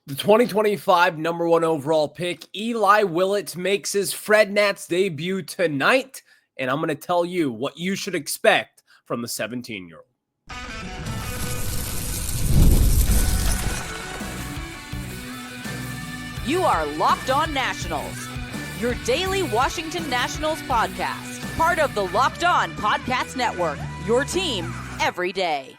The 2025 number one overall pick, Eli Willits, makes his Fred Nats debut tonight, and I'm going to tell you what you should expect from the 17-year-old. You are Locked On Nationals, your daily Washington Nationals podcast, part of the Locked On Podcast Network, your team every day.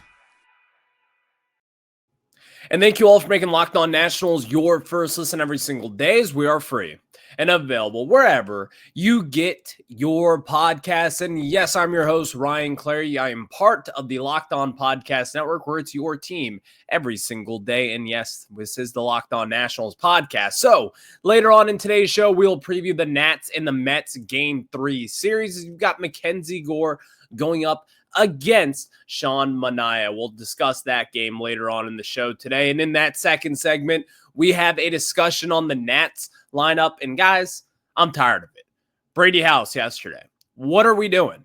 And thank you all for making Locked On Nationals your first listen every single day, as we are free and available wherever you get your podcasts. And yes, I'm your host, Ryan Clary. I am part of the Locked On Podcast Network, where it's your team every single day. And yes, this is the Locked On Nationals podcast. So later on in today's show, we'll preview the Nats and the Mets Game 3 series. You've got Mackenzie Gore going up against Sean Manaea. We'll discuss that game later on in the show today. And in that second segment, we have a discussion on the Nats lineup. And guys, I'm tired of it. Brady House yesterday. What are we doing?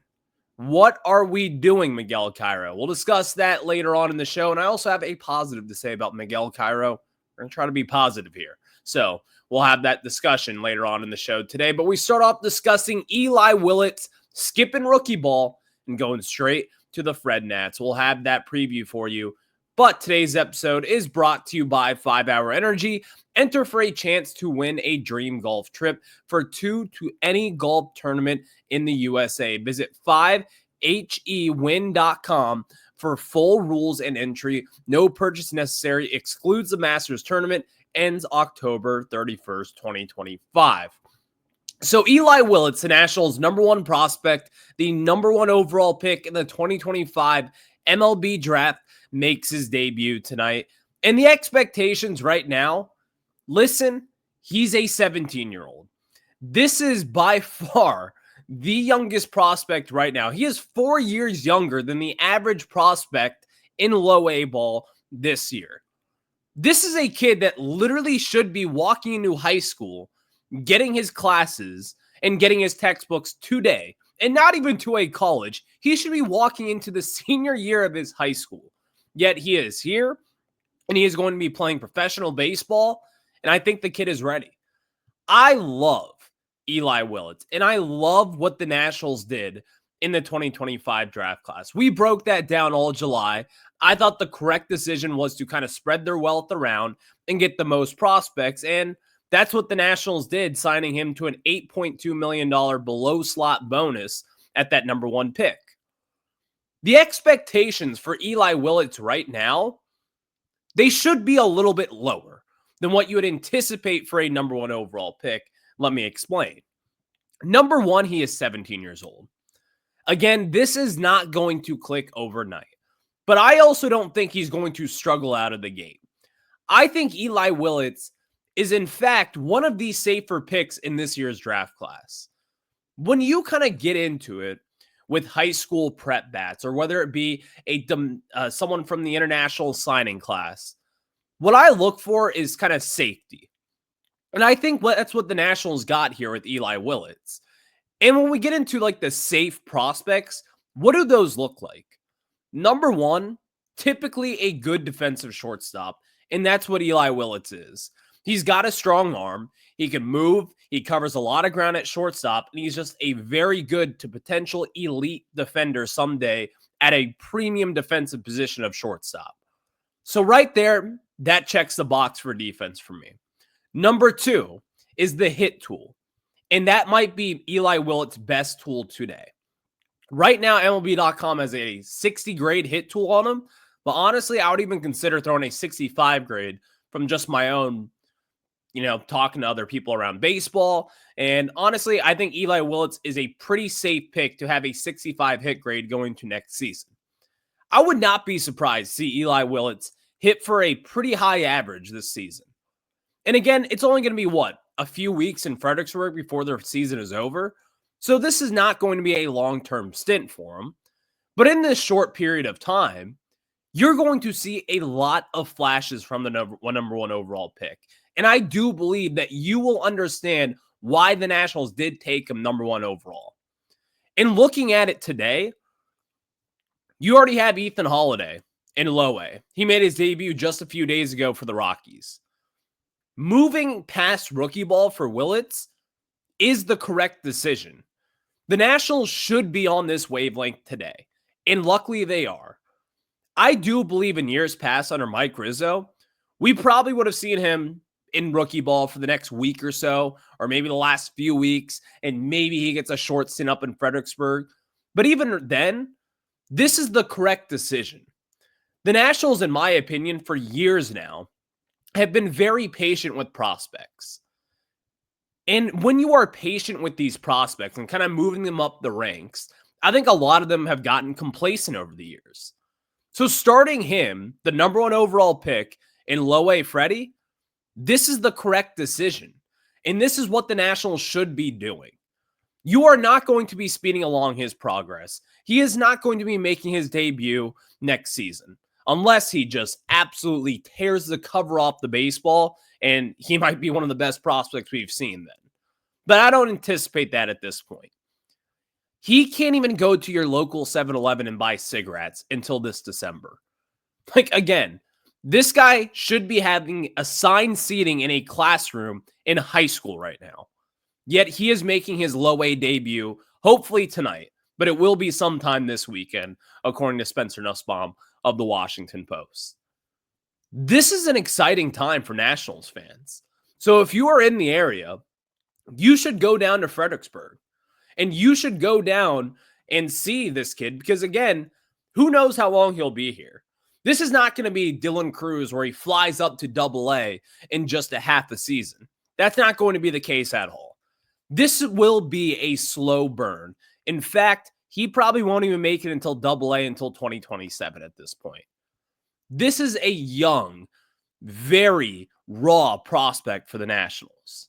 What are we doing, Miguel Cairo? We'll discuss that later on in the show. And I also have a positive to say about Miguel Cairo. We're going to try to be positive here. So we'll have that discussion later on in the show today. But we start off discussing Eli Willits skipping rookie ball and going straight to the Fred Nats. We'll have that preview for you. But today's episode is brought to you by 5 Hour Energy. Enter for a chance to win a dream golf trip for 2 to any golf tournament in the USA. Visit 5hewin.com for full rules and entry. No purchase necessary. Excludes the Masters tournament. Ends October 31st, 2025. So Eli Willits, the Nationals' number one prospect, the number one overall pick in the 2025 MLB Draft, makes his debut tonight. And the expectations right now, listen, he's a 17-year-old. This is by far the youngest prospect right now. He is 4 years younger than the average prospect in low A ball this year. This is a kid that literally should be walking into high school, getting his classes and getting his textbooks today, and not even to a college. He should be walking into the senior year of his high school. Yet he is here, and he is going to be playing professional baseball, and I think the kid is ready. I love Eli Willits, and I love what the Nationals did in the 2025 draft class. We broke that down all July. I thought the correct decision was to kind of spread their wealth around and get the most prospects, and that's what the Nationals did, signing him to an $8.2 million below slot bonus at that number one pick. The expectations for Eli Willits right now, they should be a little bit lower than what you would anticipate for a number one overall pick. Let me explain. Number one, he is 17 years old. Again, this is not going to click overnight, but I also don't think he's going to struggle out of the gate. I think Eli Willits is in fact one of the safer picks in this year's draft class. When you kind of get into it with high school prep bats, or whether it be someone from the international signing class, what I look for is kind of safety. And I think that's what the Nationals got here with Eli Willits. And when we get into like the safe prospects, what do those look like? Number one, typically a good defensive shortstop. And that's what Eli Willits is. He's got a strong arm. He can move. He covers a lot of ground at shortstop. And he's just a very good to potential elite defender someday at a premium defensive position of shortstop. So right there, that checks the box for defense for me. Number two is the hit tool. And that might be Eli Willits' best tool today. Right now, MLB.com has a 60 grade hit tool on him. But honestly, I would even consider throwing a 65 grade from just my own, talking to other people around baseball. And honestly, I think Eli Willits is a pretty safe pick to have a 65 hit grade going to next season. I would not be surprised to see Eli Willits hit for a pretty high average this season. And again, it's only going to be a few weeks in Fredericksburg before their season is over. So this is not going to be a long-term stint for him. But in this short period of time, you're going to see a lot of flashes from the number one overall pick. And I do believe that you will understand why the Nationals did take him number one overall. And looking at it today, you already have Ethan Holiday in low A. He made his debut just a few days ago for the Rockies. moving past rookie ball for Willits is the correct decision. The Nationals should be on this wavelength today, and luckily they are. I do believe in years past under Mike Rizzo, we probably would have seen him in rookie ball for the next week or so, or maybe the last few weeks, and maybe he gets a short stint up in Fredericksburg. But even then, this is the correct decision. The Nationals, in my opinion, for years now, have been very patient with prospects. And when you are patient with these prospects and kind of moving them up the ranks, I think a lot of them have gotten complacent over the years. So starting him, the number 1 overall pick in low A Freddie, this is the correct decision. And this is what the Nationals should be doing. You are not going to be speeding along his progress. He is not going to be making his debut next season, unless he just absolutely tears the cover off the baseball, and he might be one of the best prospects we've seen then. But I don't anticipate that at this point. He can't even go to your local 7-Eleven and buy cigarettes until this December. Like, again, this guy should be having assigned seating in a classroom in high school right now. Yet he is making his low A debut, hopefully tonight, but it will be sometime this weekend, according to Spencer Nussbaum of the Washington Post. This is an exciting time for Nationals fans. So if you are in the area, you should go down to Fredericksburg, and you should go down and see this kid, because again, who knows how long he'll be here. This is not going to be Dylan Cruz where he flies up to AA in just a half a season. That's not going to be the case at all. This will be a slow burn. In fact, he probably won't even make it until AA until 2027 at this point. This is a young, very raw prospect for the Nationals.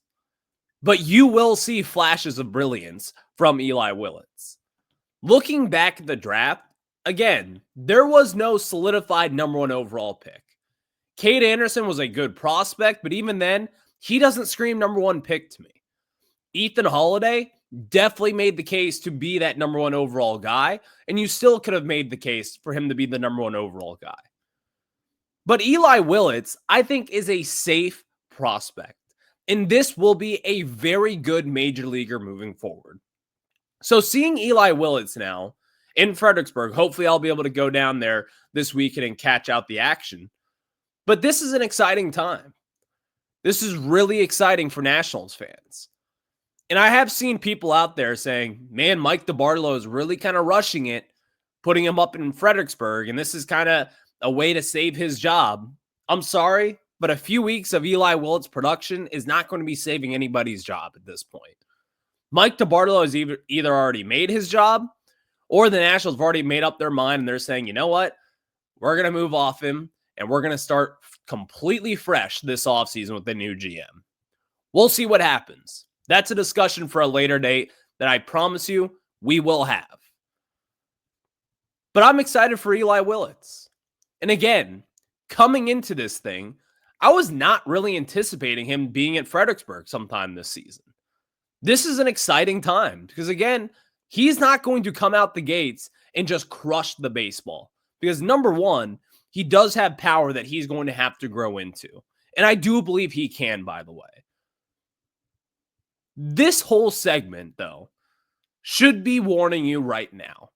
But you will see flashes of brilliance from Eli Willits. Looking back at the draft, again, there was no solidified number 1 overall pick. Cade Anderson was a good prospect, but even then, he doesn't scream number 1 pick to me. Ethan Holiday definitely made the case to be that number 1 overall guy, and you still could have made the case for him to be the number 1 overall guy. But Eli Willits, I think, is a safe prospect, and this will be a very good major leaguer moving forward. So seeing Eli Willits now in Fredericksburg, hopefully I'll be able to go down there this weekend and catch out the action. But this is an exciting time. This is really exciting for Nationals fans. And I have seen people out there saying, man, Mike DeBartolo is really kind of rushing it, putting him up in Fredericksburg, and this is kind of a way to save his job. I'm sorry, but a few weeks of Eli Willits' production is not going to be saving anybody's job at this point. Mike DeBartolo has either already made his job, or the Nationals have already made up their mind, and they're saying, you know what? We're going to move off him, and we're going to start completely fresh this offseason with the new GM. We'll see what happens. That's a discussion for a later date that I promise you we will have. But I'm excited for Eli Willits. And again, coming into this thing, I was not really anticipating him being at Fredericksburg sometime this season. This is an exciting time because, again, he's not going to come out the gates and just crush the baseball. Because number one, he does have power that he's going to have to grow into. And I do believe he can, by the way. This whole segment, though, should be warning you right now.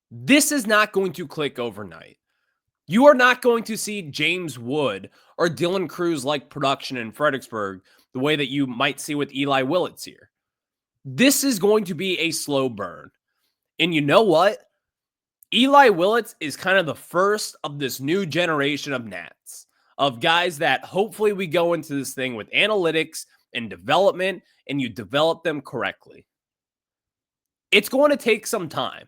This is not going to click overnight. You are not going to see James Wood or Dylan Cruz-like production in Fredericksburg the way that you might see with Eli Willits here. This is going to be a slow burn. And you know what? Eli Willits is kind of the first of this new generation of Nats, of guys that hopefully we go into this thing with analytics and development, and you develop them correctly. It's going to take some time.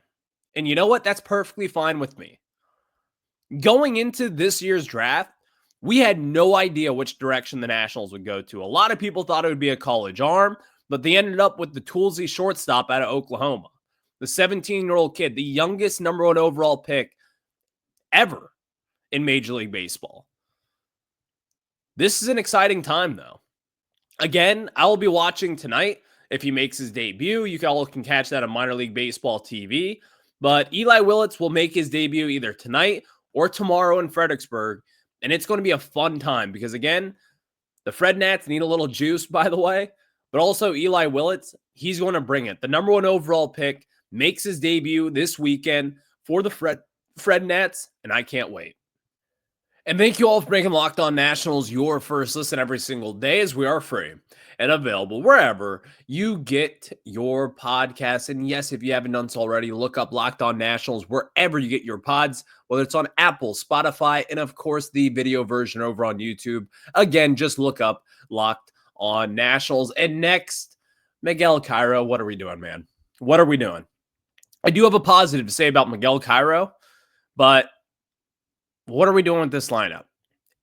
And you know what? That's perfectly fine with me. Going into this year's draft, we had no idea which direction the Nationals would go to. A lot of people thought it would be a college arm, but they ended up with the toolsy shortstop out of Oklahoma. The 17-year-old kid, the youngest number one overall pick ever in Major League Baseball. This is an exciting time, though. Again, I will be watching tonight if he makes his debut. You all can catch that on Minor League Baseball TV. But Eli Willits will make his debut either tonight or tomorrow in Fredericksburg. And it's going to be a fun time because, again, The Fred Nats need a little juice, by the way, but also Eli Willits, he's going to bring it. The number 1 overall pick makes his debut this weekend for the Fred Nats, and I can't wait. And thank you all for making Locked On Nationals your first listen every single day, as we are free and available wherever you get your podcasts. And yes, if you haven't done so already, look up Locked On Nationals wherever you get your pods, whether it's on Apple, Spotify, and of course the video version over on YouTube. Again, just look up Locked On Nationals. And next, Miguel Cairo. What are we doing, man? What are we doing? I do have a positive to say about Miguel Cairo, but what are we doing with this lineup?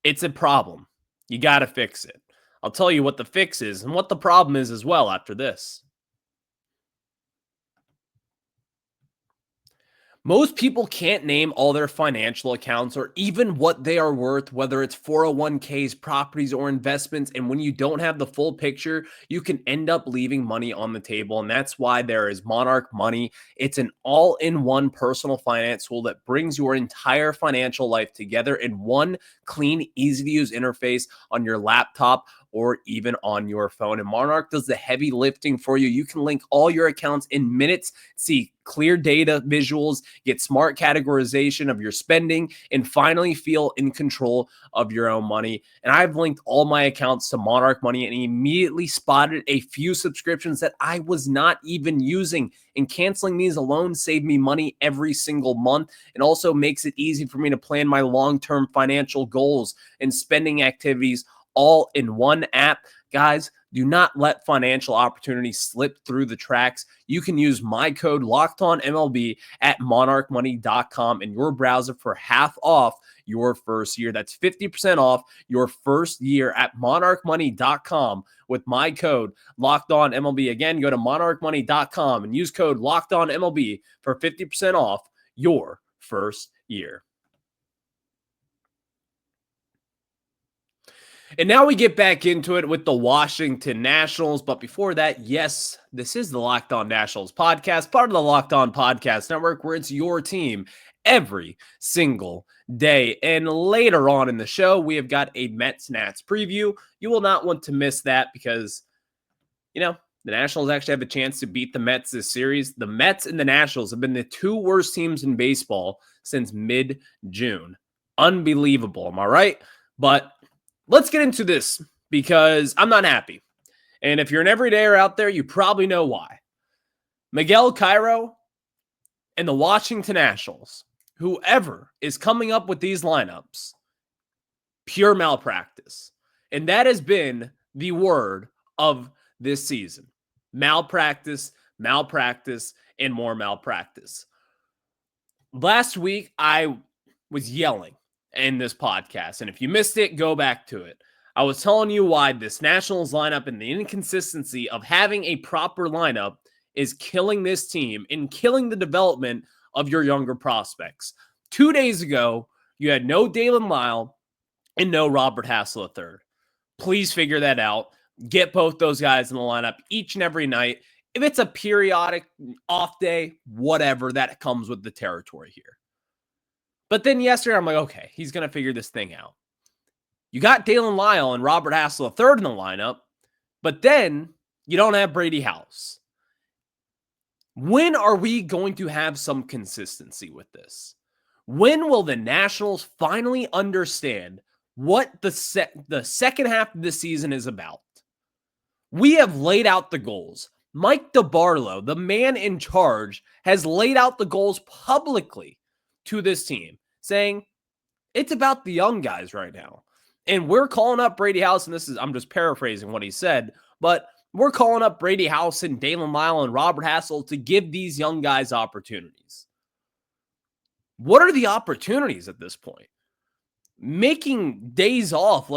It's a problem. You got to fix it. I'll tell you what the fix is and what the problem is as well after this. Most people can't name all their financial accounts or even what they are worth, whether it's 401ks, properties, or investments. And when you don't have the full picture, you can end up leaving money on the table. And that's why there is Monarch Money. It's an all-in-one personal finance tool that brings your entire financial life together in one clean, easy-to-use interface on your laptop or even on your phone. And Monarch does the heavy lifting for you. You can link all your accounts in minutes, see clear data visuals, get smart categorization of your spending, and finally feel in control of your own money. And I've linked all my accounts to Monarch Money and immediately spotted a few subscriptions that I was not even using. And canceling these alone saved me money every single month and also makes it easy for me to plan my long-term financial goals and spending activities all in one app. Guys, do not let financial opportunities slip through the cracks. You can use my code LOCKEDONMLB at monarchmoney.com in your browser for half off your first year. That's 50% off your first year at monarchmoney.com with my code LOCKEDONMLB. Again, go to monarchmoney.com and use code LOCKEDONMLB for 50% off your first year. And now we get back into it with the Washington Nationals. But before that, yes, this is the Locked On Nationals podcast, part of the Locked On Podcast Network, where it's your team every single day. And later on in the show, we have got a Mets-Nats preview. You will not want to miss that because, the Nationals actually have a chance to beat the Mets this series. The Mets and the Nationals have been the 2 worst teams in baseball since mid-June. Unbelievable, am I right? But let's get into this because I'm not happy. And if you're an everydayer out there, you probably know why. Miguel Cairo and the Washington Nationals, whoever is coming up with these lineups, pure malpractice. And that has been the word of this season. Malpractice, malpractice, and more malpractice. Last week, I was yelling in this podcast. And if you missed it, go back to it. I was telling you why this Nationals lineup and the inconsistency of having a proper lineup is killing this team and killing the development of your younger prospects. 2 days ago, you had no Daylen Lile and no Robert Hassell III. Please figure that out. Get both those guys in the lineup each and every night. If it's a periodic off day, whatever, that comes with the territory here. But then yesterday, I'm like, okay, he's going to figure this thing out. You got Daylen Lile and Robert Hassell III in the lineup, but then you don't have Brady House. When are we going to have some consistency with this? When will the Nationals finally understand what the second half of the season is about? We have laid out the goals. Mike DeBarlo, the man in charge, has laid out the goals publicly to this team, saying it's about the young guys right now. And we're calling up Brady House, and I'm just paraphrasing what he said, but we're calling up Brady House and Daylen Lile and Robert Hassell to give these young guys opportunities. What are the opportunities at this point? Making days off,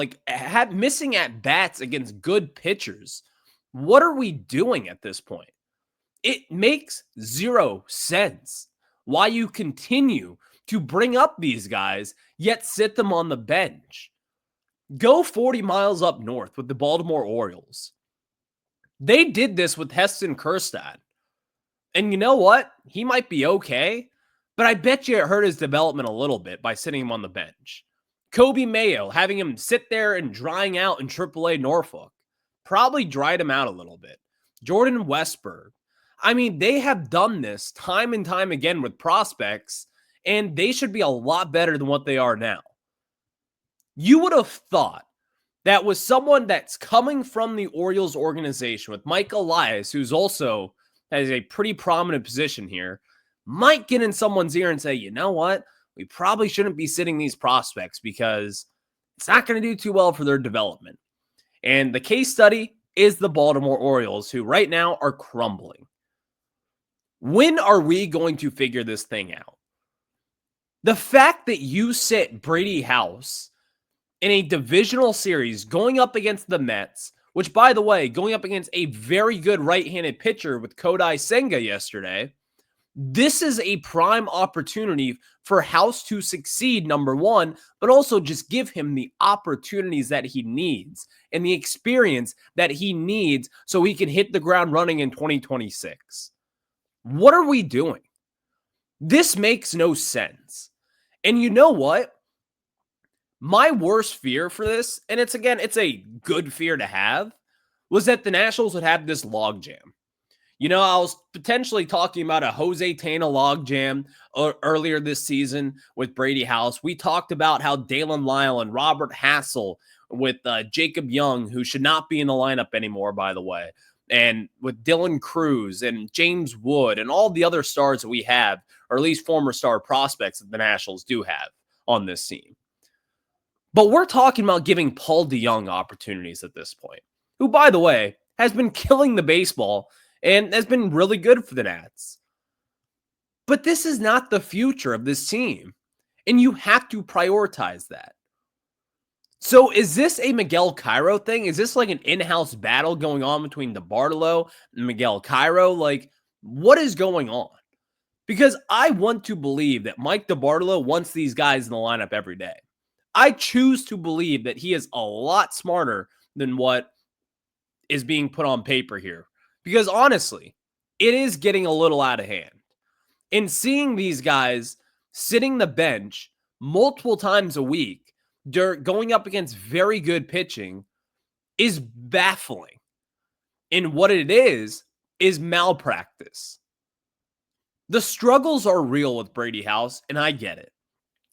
missing at bats against good pitchers. What are we doing at this point? It makes zero sense why you continue to bring up these guys, yet sit them on the bench. Go 40 miles up north with the Baltimore Orioles. They did this with Heston Kjerstad. And you know what? He might be okay, but I bet you it hurt his development a little bit by sitting him on the bench. Kobe Mayo, having him sit there and drying out in AAA Norfolk, probably dried him out a little bit. Jordan Westberg. I mean, they have done this time and time again with prospects, and they should be a lot better than what they are now. You would have thought that was someone that's coming from the Orioles organization with Mike Elias, who's also has a pretty prominent position here, might get in someone's ear and say, you know what? We probably shouldn't be sitting these prospects because it's not going to do too well for their development. And the case study is the Baltimore Orioles, who right now are crumbling. When are we going to figure this thing out? The fact that you sit Brady House in a divisional series going up against the Mets, which, by the way, going up against a very good right-handed pitcher with Kodai Senga yesterday, this is a prime opportunity for House to succeed, number one, but also just give him the opportunities that he needs and the experience that he needs so he can hit the ground running in 2026. What are we doing? This makes no sense. And you know what? My worst fear for this, and it's a good fear to have, was that the Nationals would have this logjam. You know, I was potentially talking about a Jose Tena logjam earlier this season with Brady House. We talked about how Daylen Lile and Robert Hassell with Jacob Young, who should not be in the lineup anymore, by the way, and with Dylan Cruz and James Wood and all the other stars that we have, or at least former star prospects that the Nationals do have on this team. But we're talking about giving Paul DeJong opportunities at this point, who, by the way, has been killing the baseball and has been really good for the Nats. But this is not the future of this team, and you have to prioritize that. So is this a Miguel Cairo thing? Is this like an in-house battle going on between DeBartolo and Miguel Cairo? Like, what is going on? Because I want to believe that Mike DeBartolo wants these guys in the lineup every day. I choose to believe that he is a lot smarter than what is being put on paper here. Because honestly, it is getting a little out of hand. And seeing these guys sitting the bench multiple times a week, going up against very good pitching, is baffling. And what it is malpractice. The struggles are real with Brady House, and I get it.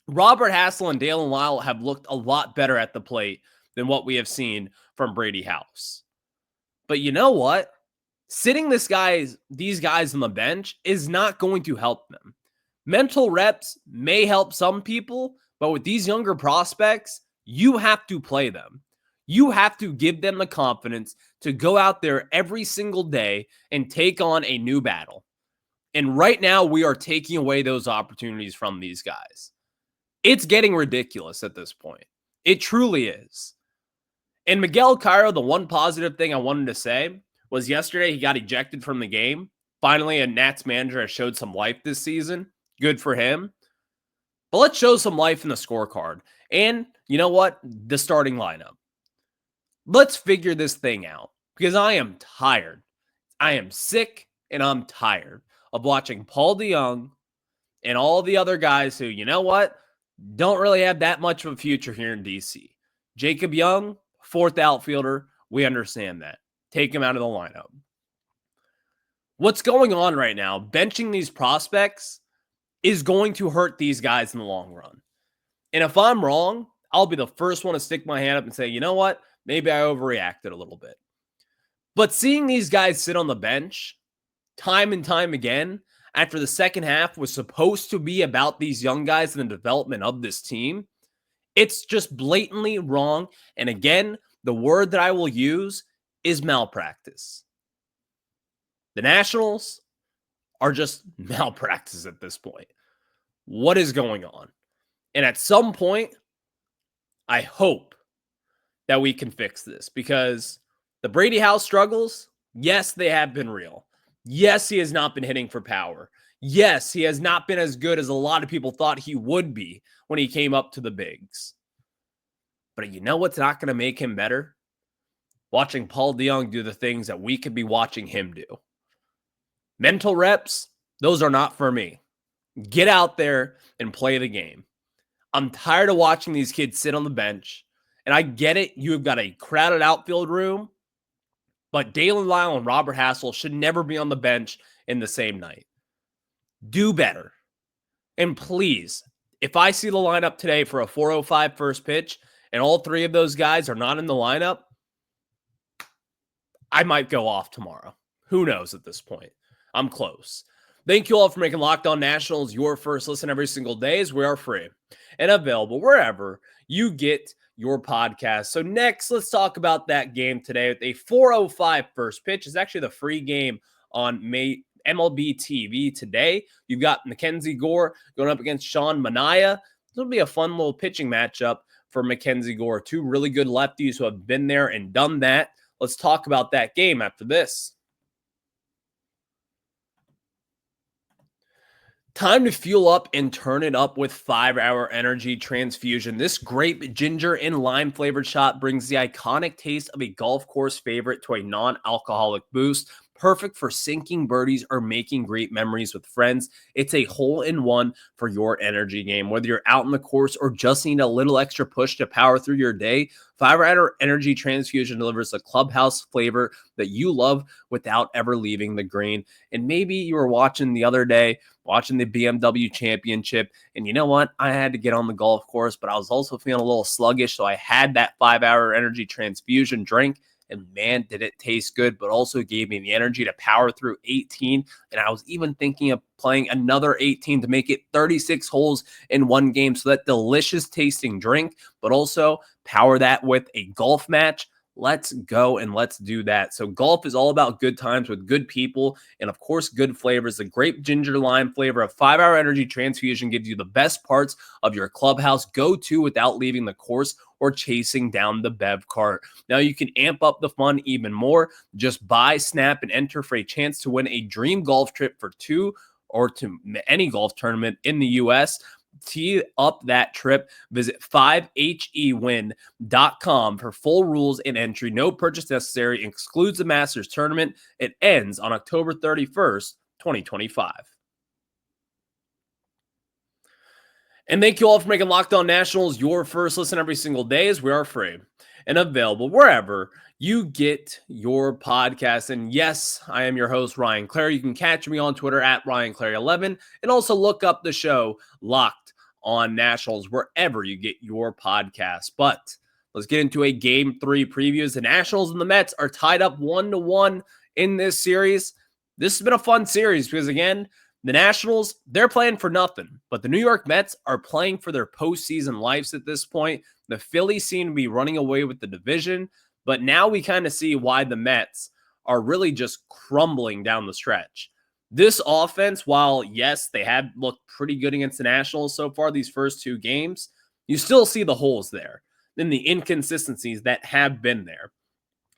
Robert Hassell and Daylen Lile have looked a lot better at the plate than what we have seen from Brady House. But you know what? Sitting these guys on the bench is not going to help them. Mental reps may help some people, but with these younger prospects, you have to play them. You have to give them the confidence to go out there every single day and take on a new battle. And right now, we are taking away those opportunities from these guys. It's getting ridiculous at this point. It truly is. And Miguel Cairo, the one positive thing I wanted to say was yesterday he got ejected from the game. Finally, a Nats manager has showed some life this season. Good for him. But let's show some life in the scorecard. And you know what? The starting lineup. Let's figure this thing out because I am tired. I am sick and I'm tired of watching Paul DeJong and all the other guys who, you know what, don't really have that much of a future here in DC. Jacob Young, fourth outfielder. We understand that. Take him out of the lineup. What's going on right now, benching these prospects, is going to hurt these guys in the long run. And if I'm wrong, I'll be the first one to stick my hand up and say, you know what? Maybe I overreacted a little bit. But seeing these guys sit on the bench time and time again after the second half was supposed to be about these young guys and the development of this team, it's just blatantly wrong. And again, the word that I will use is malpractice. The Nationals are just malpractice at this point. What is going on? And at some point, I hope that we can fix this because the Brady House struggles, yes, they have been real. Yes, he has not been hitting for power. Yes, he has not been as good as a lot of people thought he would be when he came up to the bigs. But you know what's not going to make him better? Watching Paul DeJong do the things that we could be watching him do. Mental reps, those are not for me. Get out there and play the game. I'm tired of watching these kids sit on the bench. And I get it. You've got a crowded outfield room. But Daylen Lile and Robert Hassell should never be on the bench in the same night. Do better. And please, if I see the lineup today for a 4:05 first pitch and all three of those guys are not in the lineup, I might go off tomorrow. Who knows at this point? I'm close. Thank you all for making Locked On Nationals your first listen every single day, as we are free and available wherever you get your podcast. So next, let's talk about that game today with a 4:05 first pitch. It's actually the free game on MLB TV today. You've got Mackenzie Gore going up against Sean Manaea. It'll be a fun little pitching matchup for Mackenzie Gore. Two really good lefties who have been there and done that. Let's talk about that game after this. Time to fuel up and turn it up with 5-Hour Energy Transfusion. This grape, ginger, and lime flavored shot brings the iconic taste of a golf course favorite to a non-alcoholic boost. Perfect for sinking birdies or making great memories with friends. It's a hole-in-one for your energy game. Whether you're out on the course or just need a little extra push to power through your day, 5-Hour Energy Transfusion delivers a clubhouse flavor that you love without ever leaving the green. And maybe you were watching the other day, watching the BMW Championship, and you know what? I had to get on the golf course, but I was also feeling a little sluggish, so I had that 5-Hour Energy Transfusion drink. And man, did it taste good, but also gave me the energy to power through 18. And I was even thinking of playing another 18 to make it 36 holes in one game. So that delicious tasting drink, but also power that with a golf match. Let's go and let's do that. So golf is all about good times with good people and, of course, good flavors. The grape ginger lime flavor of 5-Hour Energy Transfusion gives you the best parts of your clubhouse go-to without leaving the course or chasing down the bev cart. Now you can amp up the fun even more. Just buy, snap, and enter for a chance to win a dream golf trip for two or to any golf tournament in the U.S. Tee up that trip. Visit 5hewin.com for full rules and entry. No purchase necessary. Excludes the Masters tournament. It ends on October 31st, 2025. And thank you all for making Locked On Nationals your first listen every single day, as we are free and available wherever you get your podcast. And yes, I am your host, Ryan Clary. You can catch me on Twitter at RyanClary11 and also look up the show Locked On Nationals wherever you get your podcast. But let's get into a Game 3 previews. The Nationals and the Mets are tied up 1-1 in this series. This has been a fun series because, again, the Nationals, they're playing for nothing, but the New York Mets are playing for their postseason lives at this point. The Phillies seem to be running away with the division, but now we kind of see why the Mets are really just crumbling down the stretch. This offense, while, yes, they have looked pretty good against the Nationals so far these first two games, you still see the holes there and the inconsistencies that have been there.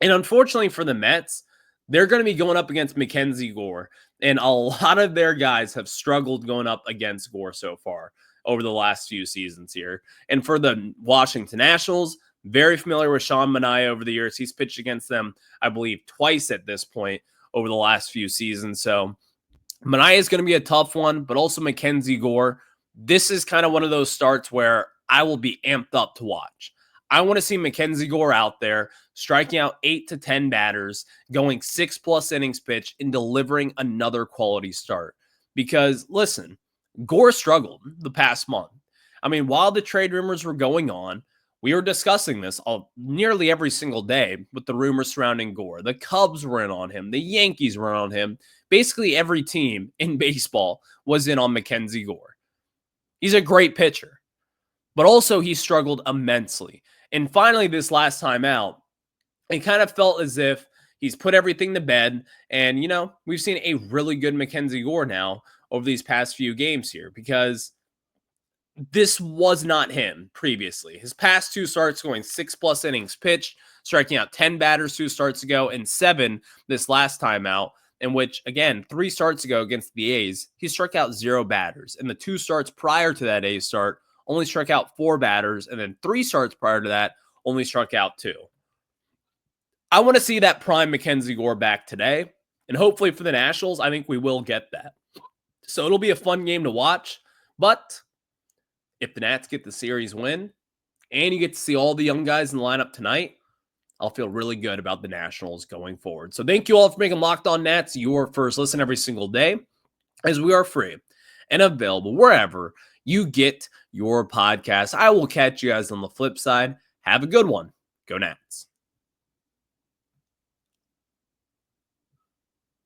And unfortunately for the Mets, they're going to be going up against Mackenzie Gore. And a lot of their guys have struggled going up against Gore so far over the last few seasons here. And for the Washington Nationals, very familiar with Sean Manaea over the years. He's pitched against them, I believe, twice at this point over the last few seasons. So Manaea is going to be a tough one, but also Mackenzie Gore. This is kind of one of those starts where I will be amped up to watch. I want to see Mackenzie Gore out there striking out 8 to 10 batters, going 6+ innings pitch, and delivering another quality start. Because, listen, Gore struggled the past month. I mean, while the trade rumors were going on, we were discussing this nearly every single day with the rumors surrounding Gore. The Cubs were in on him. The Yankees were in on him. Basically, every team in baseball was in on Mackenzie Gore. He's a great pitcher, but also he struggled immensely. And finally, this last time out, it kind of felt as if he's put everything to bed. And, you know, we've seen a really good Mackenzie Gore now over these past few games here because this was not him previously. His past two starts going 6+ innings pitched, striking out 10 batters 2 starts ago and 7 this last time out, in which, again, 3 starts ago against the A's, he struck out 0 batters. And the 2 starts prior to that A's start only struck out 4 batters, and then 3 starts prior to that only struck out 2. I want to see that prime Mackenzie Gore back today, and hopefully for the Nationals, I think we will get that. So it'll be a fun game to watch, but if the Nats get the series win and you get to see all the young guys in the lineup tonight, I'll feel really good about the Nationals going forward. So thank you all for making Locked On Nats your first listen every single day, as we are free and available wherever you get your podcasts. I will catch you guys on the flip side. Have a good one. Go Nats.